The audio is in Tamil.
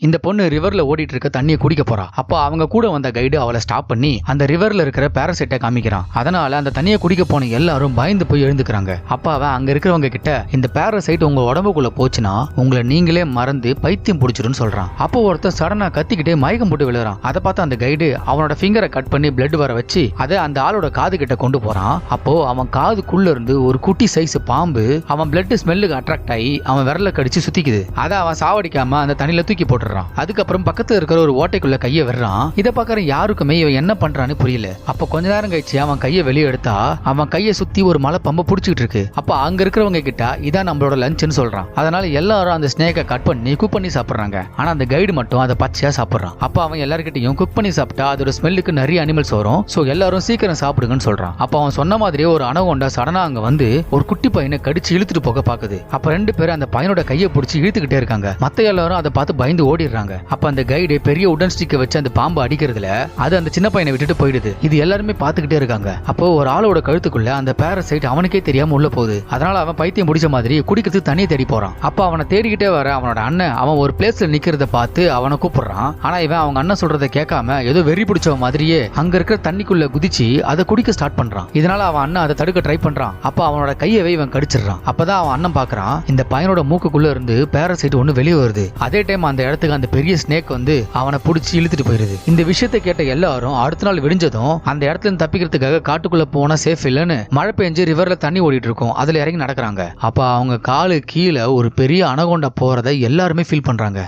இந்த பொண்ணு ரிவர்ல ஓடிட்டு இருக்க தண்ணியை குடிக்க போறா. அப்போ அவங்க கூட வந்த கைடு அவளை ஸ்டாப் பண்ணி அந்த ரிவர்ல இருக்கிற பாராசைட்டை காமிக்கிறான். அதனால அந்த தண்ணியை குடிக்க போன எல்லாரும் பயந்து போய் எழுந்துக்கிறாங்க. அப்ப அவன் அங்க இருக்கிறவங்க கிட்ட இந்த பாராசைட் உங்க உடம்புக்குள்ள போச்சுன்னா உங்களை நீங்களே மறந்து பைத்தியம் பிடிச்சிருன்னு சொல்றான். அப்போ ஒருத்தர் சடனா கத்திக்கிட்டே மயக்கம் போட்டு விழுறான். அதை பார்த்து அந்த கைடு அவனோட ஃபிங்கரை கட் பண்ணி பிளட் வர வச்சு அதை அந்த ஆளோட காது கிட்ட கொண்டு போறான். அப்போ அவன் காதுக்குள்ள இருந்து ஒரு குட்டி சைஸ் பாம்பு அவன் பிளட் ஸ்மெல்லுக்கு அட்ராக்ட் ஆகி அவன் விரல கடிச்சு சுத்திக்குது. அதை அவன் சாவடிக்காம அந்த தண்ணியில தூக்கி போட்டுறான். அதுக்கப்புறம் பக்கத்துல இருக்கிற ஒரு ஓட்டைக்குள்ள கையை விடுறான். இதை பாக்குற யாருக்குமே இவன் என்ன பண்றான்னு புரியல. அப்ப கொஞ்ச நேரம் கழிச்சு அவன் கையை வெளியே எடுத்தா அவன் கையை சுத்தி ஒரு மலை பம்பை புடிச்சிட்டு இருக்கு. அப்ப அங்க இருக்கிறவங்க கிட்ட இதான் நம்மளோட லஞ்ச்னு சொல்றான். அதனால எல்லாரும் அந்த ஸ்னேக்கை கட் பண்ணி குக் பண்ணி சாப்பிடுறாங்க. ஆனா அந்த கைடு மட்டும் அதை பச்சையா சாப்பிடுறான். அப்ப அவன் எல்லார்கிட்டையும் குக் பண்ணி சாப்பிட்டா அதோட ஸ்மெல்லுக்கு நிறைய அனிமல்ஸ் வரும், சோ எல்லாரும் சீக்கிரம் சாப்பிடுங்கன்னு சொல்றான். அப்ப அவன் சொன்ன மாதிரியே ஒரு அனகோண்டா சடனா அங்க வந்து ஒரு குட்டி பையனை கடிச்சு இழுத்துட்டு போக பாக்குது. அப்ப ரெண்டு பேரும் அந்த பையனோட கையை பிடிச்சி இழுத்துக்கிட்டே இருக்காங்க. மத்த எல்லாரும் அதை பார்த்து பயந்து ஓடிடுறாங்க. அப்ப அந்த கைடு பெரிய உடன் ஸ்டிக்கை வச்சு அந்த பாம்பு அடிக்கிறதுல அது அந்த சின்ன பையனை விட்டுட்டு போயிடுது. இது எல்லாருமே பாத்துக்கிட்டே இருக்காங்க. அப்போ ஒரு ஆளோட கழுத்துக்குள்ள அந்த பாராசைட் அவனுக்கே தெரியாம உள்ள போகுது. அதனால அவன் பைத்தியம் பிடிச்ச மாதிரி குடிக்கிறதுக்கு தண்ணியை தேடி போறான். அப்ப அவனை தேடிக்கிட்டே வர அவனோட அண்ணன் அவன் ஒரு பிளேஸ்ல நிக்கிறத பார்த்து அவனை கூப்பிடுறான். ஆனா இவன் அவங்க அண்ணன் சொல்றதை கேட்காம ஏதோ வெறி பிடிச்ச மாதிரியே அங்க இருக்கிற தண்ணிக்குள்ள குதிச்சு அதை குடிக்க ஸ்டார்ட் பண்றான். இதனால அவன் அண்ணன் அதை தடுக்க ட்ரை பண்றான். அப்ப அவனோட கையவே இவன் கடிச்சிடறான். அப்பதான் அவன் அண்ணன் பாக்குறான் இந்த பையனோட மூக்குக்குள்ள இருந்து பாராசைட் ஒண்ணு வெளியே வருது. அதே டைம் அந்த இடத்துக்கு அந்த பெரிய ஸ்னேக் வந்து அவனை பிடிச்சி இழுத்துட்டு போயிருது. இந்த விஷயத்தை கேட்ட எல்லாரும் அடுத்த நாள் விடிஞ்சதும் அந்த இடத்துல இருந்து தப்பிக்கிறதுக்காக காட்டுக்குள்ள போனா சேஃப் இல்லன்னு மழை பெஞ்சு ரிவர்ல தண்ணி ஓடிட்டு இருக்கும் அதுல இறங்கி நடக்கிறாங்க. அப்ப அவங்க காலு கீழே ஒரு பெரிய அனகோண்டா போறதை எல்லாருமே ஃபீல் பண்றாங்க.